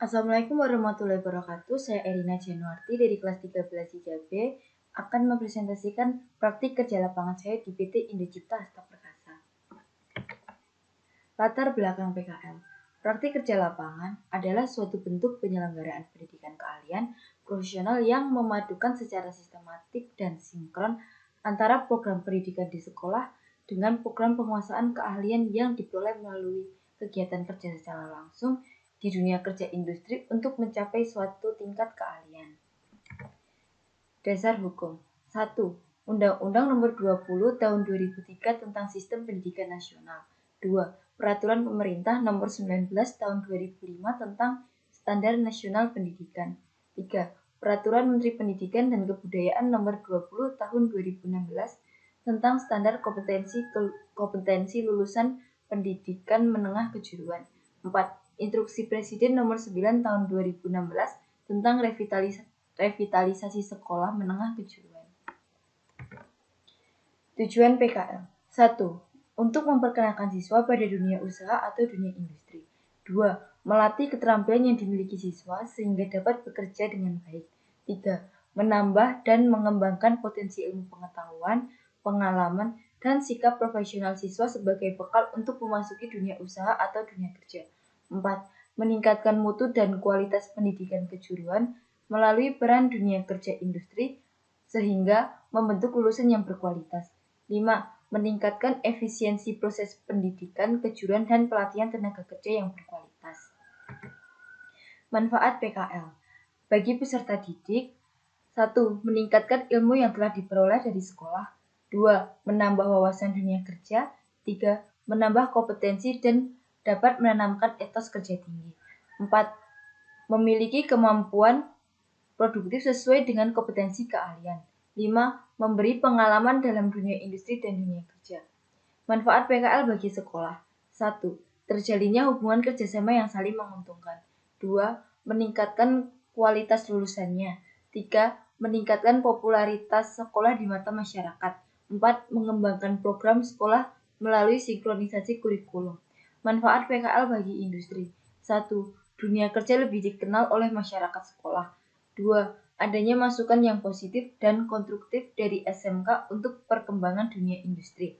Assalamualaikum warahmatullahi wabarakatuh. Saya Erina Januarti dari kelas 13 IJB akan mempresentasikan praktik kerja lapangan saya di PT Indocipta Hasta Perkasa. Latar belakang PKL. Praktik kerja lapangan adalah suatu bentuk penyelenggaraan pendidikan keahlian profesional yang memadukan secara sistematik dan sinkron antara program pendidikan di sekolah dengan program penguasaan keahlian yang diperoleh melalui kegiatan kerja secara langsung di dunia kerja industri untuk mencapai suatu tingkat keahlian. Dasar hukum. 1. Undang-Undang Nomor 20 Tahun 2003 tentang Sistem Pendidikan Nasional. 2. Peraturan Pemerintah Nomor 19 Tahun 2005 tentang Standar Nasional Pendidikan. 3. Peraturan Menteri Pendidikan dan Kebudayaan Nomor 20 Tahun 2016 tentang Standar Kompetensi Lulusan Pendidikan Menengah Kejuruan. 4. Instruksi Presiden Nomor 9 Tahun 2016 tentang revitalisasi sekolah menengah kejuruan. Tujuan PKL. 1. Untuk memperkenalkan siswa pada dunia usaha atau dunia industri. 2. Melatih keterampilan yang dimiliki siswa sehingga dapat bekerja dengan baik. 3. Menambah dan mengembangkan potensi ilmu pengetahuan, pengalaman, dan sikap profesional siswa sebagai bekal untuk memasuki dunia usaha atau dunia kerja. 4. Meningkatkan mutu dan kualitas pendidikan kejuruan melalui peran dunia kerja industri sehingga membentuk lulusan yang berkualitas. 5. Meningkatkan efisiensi proses pendidikan kejuruan dan pelatihan tenaga kerja yang berkualitas. Manfaat PKL bagi peserta didik. 1. Meningkatkan ilmu yang telah diperoleh dari sekolah. 2. Menambah wawasan dunia kerja. 3. Menambah kompetensi dan dapat menanamkan etos kerja tinggi. 4. Memiliki kemampuan produktif sesuai dengan kompetensi keahlian. 5. Memberi pengalaman dalam dunia industri dan dunia kerja. Manfaat PKL bagi sekolah. 1. Terjalinnya hubungan kerjasama yang saling menguntungkan. 2. Meningkatkan kualitas lulusannya. 3. Meningkatkan popularitas sekolah di mata masyarakat. 4. Mengembangkan program sekolah melalui sinkronisasi kurikulum. Manfaat PKL bagi industri. 1. Dunia kerja lebih dikenal oleh masyarakat sekolah. 2. Adanya masukan yang positif dan konstruktif dari SMK untuk perkembangan dunia industri.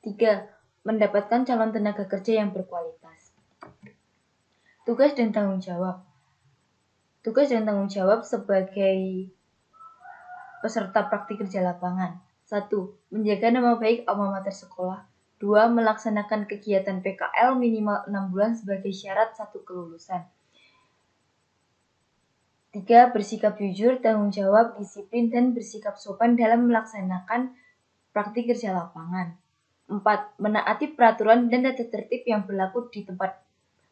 3. Mendapatkan calon tenaga kerja yang berkualitas. Tugas dan tanggung jawab. Tugas dan tanggung jawab sebagai peserta praktik kerja lapangan. 1. Menjaga nama baik alma mater sekolah. 2. Melaksanakan kegiatan PKL minimal 6 bulan sebagai syarat 1 kelulusan. 3. Bersikap jujur, tanggung jawab, disiplin, dan bersikap sopan dalam melaksanakan praktik kerja lapangan. 4. Menaati peraturan dan tata tertib yang berlaku di tempat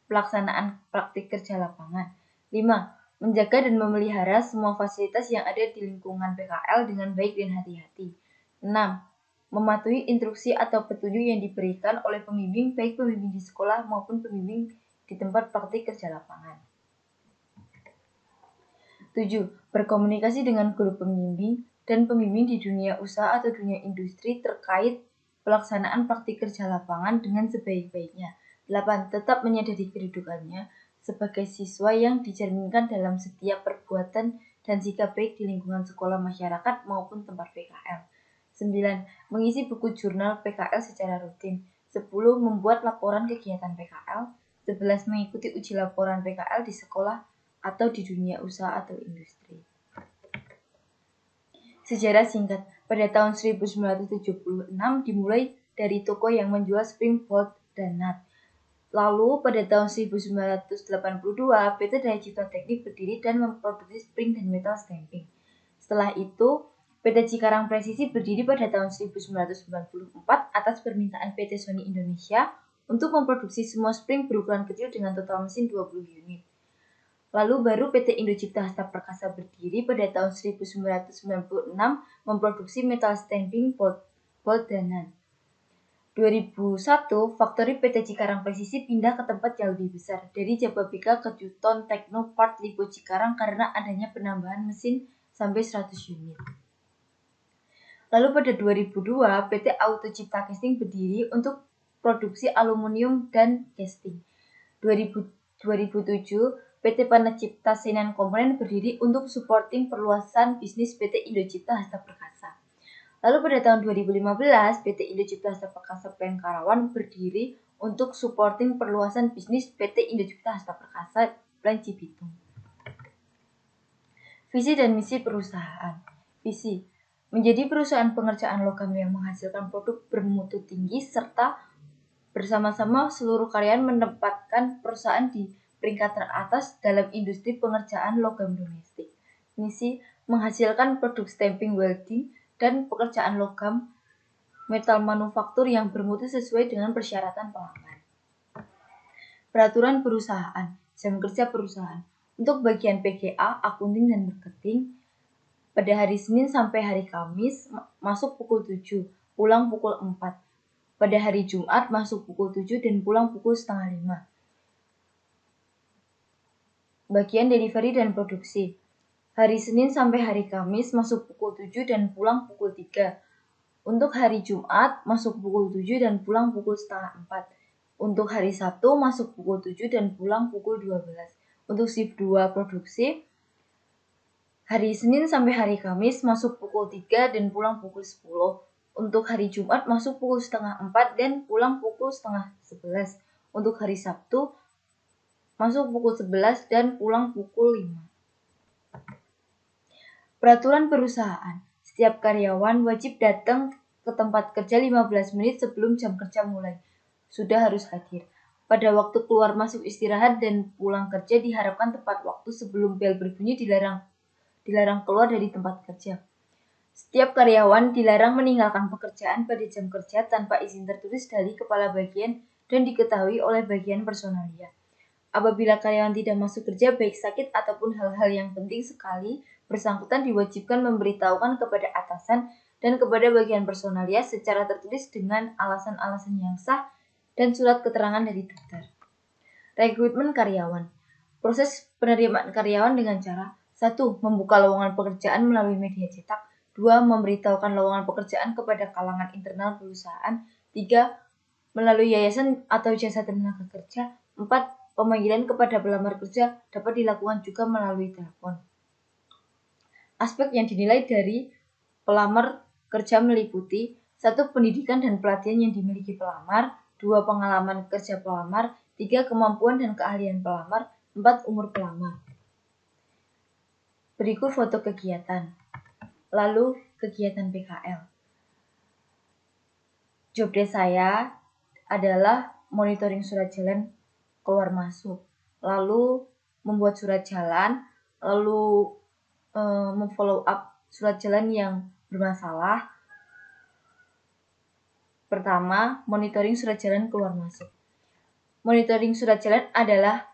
pelaksanaan praktik kerja lapangan. 5. Menjaga dan memelihara semua fasilitas yang ada di lingkungan PKL dengan baik dan hati-hati. 6. Mematuhi instruksi atau petunjuk yang diberikan oleh pembimbing, baik pembimbing di sekolah maupun pembimbing di tempat praktik kerja lapangan. 7. Berkomunikasi dengan guru pembimbing dan pembimbing di dunia usaha atau dunia industri terkait pelaksanaan praktik kerja lapangan dengan sebaik-baiknya. 8. Tetap menyadari kedudukannya sebagai siswa yang dicerminkan dalam setiap perbuatan dan sikap baik di lingkungan sekolah, masyarakat, maupun tempat PKL. 9. Mengisi buku jurnal PKL secara rutin. 10. Membuat laporan kegiatan PKL. 11. Mengikuti uji laporan PKL di sekolah atau di dunia usaha atau industri. Sejarah singkat. Pada tahun 1976 dimulai dari toko yang menjual spring bolt dan nut. Lalu pada tahun 1982 PT Daya Cipta Teknik berdiri dan memproduksi spring dan metal stamping. Setelah itu PT Cikarang Presisi berdiri pada tahun 1994 atas permintaan PT Sony Indonesia untuk memproduksi semua spring berukuran kecil dengan total mesin 20 unit. Lalu baru PT Indocipta Hasta Perkasa berdiri pada tahun 1996 memproduksi metal stamping bolt dan nut. 2001, faktori PT Cikarang Presisi pindah ke tempat yang lebih besar, dari Jababeka ke Juton Technopart Lipo Cikarang karena adanya penambahan mesin sampai 100 unit. Lalu pada 2002, PT Auto Cipta Casting berdiri untuk produksi aluminium dan casting. 2007, PT Panacipta Senan Komponen berdiri untuk supporting perluasan bisnis PT Indocipta Hasta Perkasa. Lalu pada tahun 2015, PT Indocipta Hasta Perkasa Plan Karawang berdiri untuk supporting perluasan bisnis PT Indocipta Hasta Perkasa Plan Cibitung. Visi dan misi perusahaan. Visi: menjadi perusahaan pengerjaan logam yang menghasilkan produk bermutu tinggi serta bersama-sama seluruh karyawan menempatkan perusahaan di peringkat teratas dalam industri pengerjaan logam domestik. Misi: menghasilkan produk stamping welding dan pekerjaan logam metal manufaktur yang bermutu sesuai dengan persyaratan pelanggan. Peraturan perusahaan, jam kerja perusahaan. Untuk bagian PGA, akunting dan marketing, pada hari Senin sampai hari Kamis masuk pukul 7, pulang pukul 4. Pada hari Jumat masuk pukul 7 dan pulang pukul setengah 5. Bagian delivery dan produksi. Hari Senin sampai hari Kamis masuk pukul 7 dan pulang pukul 3. Untuk hari Jumat masuk pukul 7 dan pulang pukul setengah 4. Untuk hari Sabtu masuk pukul 7 dan pulang pukul 12. Untuk shift 2 produksi, hari Senin sampai hari Kamis masuk pukul 3 dan pulang pukul 10. Untuk hari Jumat masuk pukul setengah 4 dan pulang pukul setengah 11. Untuk hari Sabtu masuk pukul 11 dan pulang pukul 5. Peraturan perusahaan. Setiap karyawan wajib datang ke tempat kerja 15 menit sebelum jam kerja mulai. Sudah harus hadir. Pada waktu keluar masuk istirahat dan pulang kerja diharapkan tepat waktu sebelum bel berbunyi dilarang keluar dari tempat kerja. Setiap karyawan dilarang meninggalkan pekerjaan pada jam kerja tanpa izin tertulis dari kepala bagian dan diketahui oleh bagian personalia. Apabila karyawan tidak masuk kerja baik sakit ataupun hal-hal yang penting sekali, bersangkutan diwajibkan memberitahukan kepada atasan dan kepada bagian personalia secara tertulis dengan alasan-alasan yang sah dan surat keterangan dari dokter. Rekrutmen karyawan. Proses penerimaan karyawan dengan cara 1. Membuka lowongan pekerjaan melalui media cetak. 2. Memberitahukan lowongan pekerjaan kepada kalangan internal perusahaan. 3. Melalui yayasan atau jasa tenaga kerja. 4. Pemanggilan kepada pelamar kerja dapat dilakukan juga melalui telepon. Aspek yang dinilai dari pelamar kerja meliputi 1. Pendidikan dan pelatihan yang dimiliki pelamar. 2. Pengalaman kerja pelamar. 3. Kemampuan dan keahlian pelamar. 4. Umur pelamar. Berikut foto kegiatan. Lalu kegiatan PKL. Jobdesk saya adalah monitoring surat jalan keluar masuk, lalu membuat surat jalan, lalu memfollow up surat jalan yang bermasalah. Pertama, monitoring surat jalan keluar masuk. Monitoring surat jalan adalah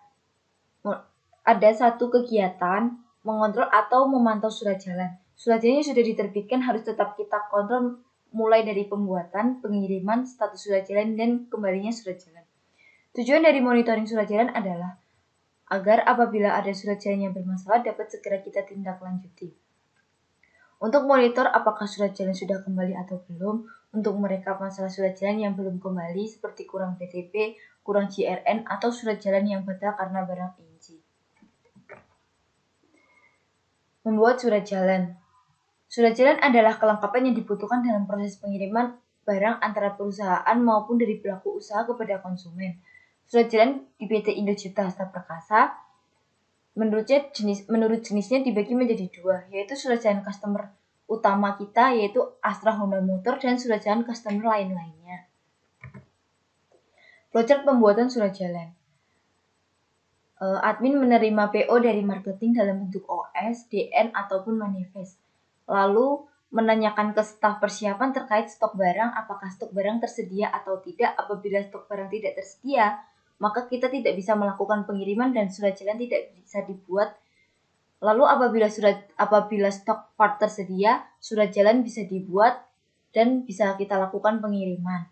ada satu kegiatan mengontrol atau memantau surat jalan. Surat jalan yang sudah diterbitkan harus tetap kita kontrol mulai dari pembuatan, pengiriman, status surat jalan, dan kembalinya surat jalan. Tujuan dari monitoring surat jalan adalah agar apabila ada surat jalan yang bermasalah dapat segera kita tindak lanjuti. Untuk monitor apakah surat jalan sudah kembali atau belum, untuk merekap masalah surat jalan yang belum kembali seperti kurang PTP, kurang JRN, atau surat jalan yang batal karena barang inji. Membuat surat jalan. Surat jalan adalah kelengkapan yang dibutuhkan dalam proses pengiriman barang antara perusahaan maupun dari pelaku usaha kepada konsumen. Surat jalan di PT Indocipta Hasta Perkasa menurut jenisnya dibagi menjadi 2, yaitu surat jalan customer utama kita yaitu Astra Honda Motor dan surat jalan customer lain-lainnya. Flowchart pembuatan surat jalan. Admin menerima PO dari marketing dalam bentuk OS, DN ataupun manifest. Lalu menanyakan ke staf persiapan terkait stok barang, apakah stok barang tersedia atau tidak. Apabila stok barang tidak tersedia, maka kita tidak bisa melakukan pengiriman dan surat jalan tidak bisa dibuat. Lalu apabila stok part tersedia, surat jalan bisa dibuat dan bisa kita lakukan pengiriman.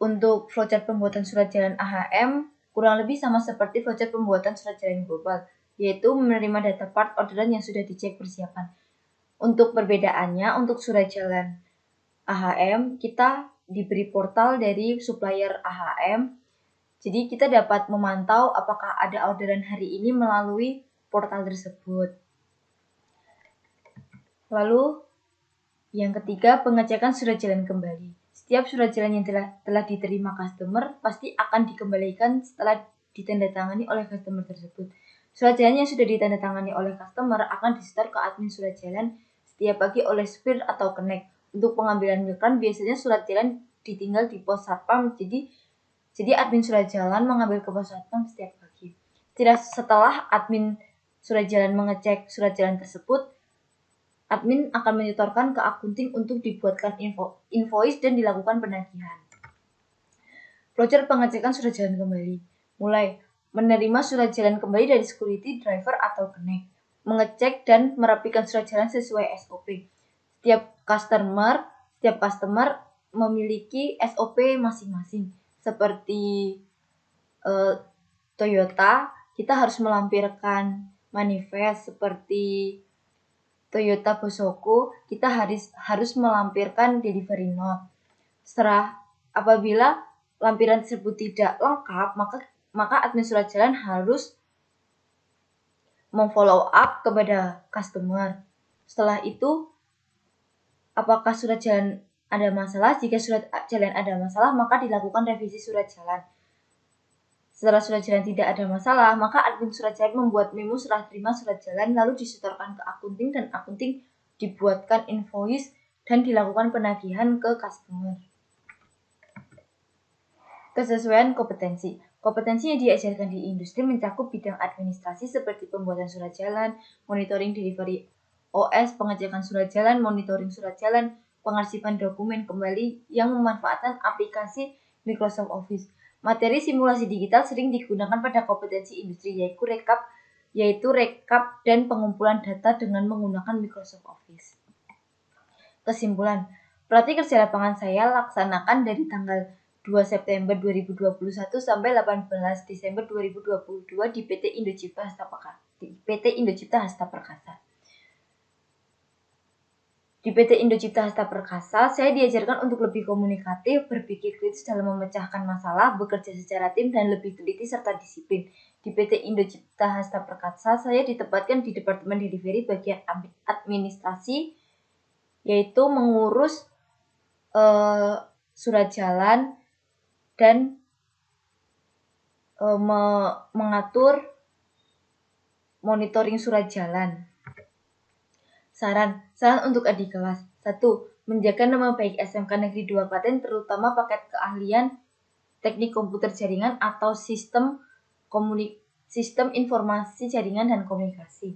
Untuk flowchart pembuatan surat jalan AHM kurang lebih sama seperti flowchart pembuatan surat jalan global, yaitu menerima data part orderan yang sudah dicek persiapan. Untuk perbedaannya, untuk surat jalan AHM kita diberi portal dari supplier AHM. Jadi kita dapat memantau apakah ada orderan hari ini melalui portal tersebut. Lalu yang ketiga, pengecekan surat jalan kembali. Setiap surat jalan yang telah diterima customer pasti akan dikembalikan setelah ditandatangani oleh customer tersebut. Surat jalan yang sudah ditandatangani oleh customer akan disetor ke admin surat jalan setiap pagi oleh supir atau kenek. Untuk pengambilan milkran biasanya surat jalan ditinggal di pos satpam, jadi admin surat jalan mengambil ke pos satpam setiap pagi. Setelah admin surat jalan mengecek surat jalan tersebut, admin akan menyetorkan ke akunting untuk dibuatkan invoice dan dilakukan penagihan. Flowchart pengecekan surat jalan kembali. Mulai menerima surat jalan kembali dari security, driver, atau kenek. Mengecek dan merapikan surat jalan sesuai SOP. Setiap customer memiliki SOP masing-masing. Seperti Toyota, kita harus melampirkan manifest. Seperti Toyota Bosoko, kita harus melampirkan delivery note. Apabila lampiran tersebut tidak lengkap, maka admin surat jalan harus memfollow up kepada customer. Setelah itu, apakah surat jalan ada masalah? Jika surat jalan ada masalah, maka dilakukan revisi surat jalan. Setelah surat jalan tidak ada masalah, maka admin surat jalan membuat memo serah terima surat jalan lalu disetorkan ke akunting dan akunting dibuatkan invoice dan dilakukan penagihan ke customer. Kesesuaian kompetensi. Kompetensi yang diajarkan di industri mencakup bidang administrasi seperti pembuatan surat jalan, monitoring delivery OS, pengecekan surat jalan, monitoring surat jalan, pengarsipan dokumen kembali yang memanfaatkan aplikasi Microsoft Office. Materi simulasi digital sering digunakan pada kompetensi industri yaitu rekap dan pengumpulan data dengan menggunakan Microsoft Office. Kesimpulan, praktik kerja lapangan saya laksanakan dari tanggal 2 September 2021 sampai 18 Desember 2022 di PT Indocipta Hasta Perkasa. Di PT Indocipta Hasta Perkasa, saya diajarkan untuk lebih komunikatif, berpikir kritis dalam memecahkan masalah, bekerja secara tim, dan lebih teliti serta disiplin. Di PT Indocipta Hasta Perkasa, saya ditempatkan di Departemen Delivery bagian administrasi, yaitu mengurus surat jalan dan mengatur monitoring surat jalan. Saran untuk adik kelas. 1. Menjaga nama baik SMK Negeri 2 Klaten terutama paket keahlian teknik komputer jaringan atau sistem informasi jaringan dan komunikasi.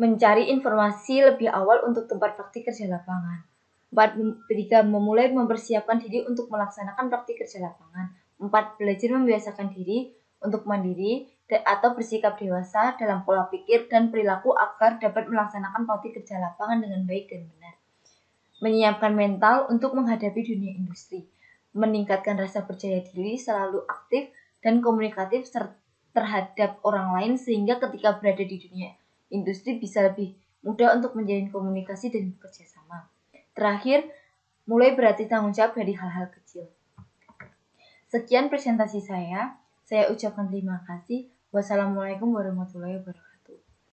Mencari informasi lebih awal untuk tempat praktik kerja lapangan. 3. Memulai mempersiapkan diri untuk melaksanakan praktik kerja lapangan. 4. Belajar membiasakan diri untuk mandiri atau bersikap dewasa dalam pola pikir dan perilaku agar dapat melaksanakan praktik kerja lapangan dengan baik dan benar. Menyiapkan mental untuk menghadapi dunia industri. Meningkatkan rasa percaya diri, selalu aktif dan komunikatif terhadap orang lain sehingga ketika berada di dunia industri bisa lebih mudah untuk menjalin komunikasi dan bekerja sama. Terakhir, mulai berarti tanggung jawab dari hal-hal kecil. Sekian presentasi saya ucapkan terima kasih. Wassalamualaikum warahmatullahi wabarakatuh.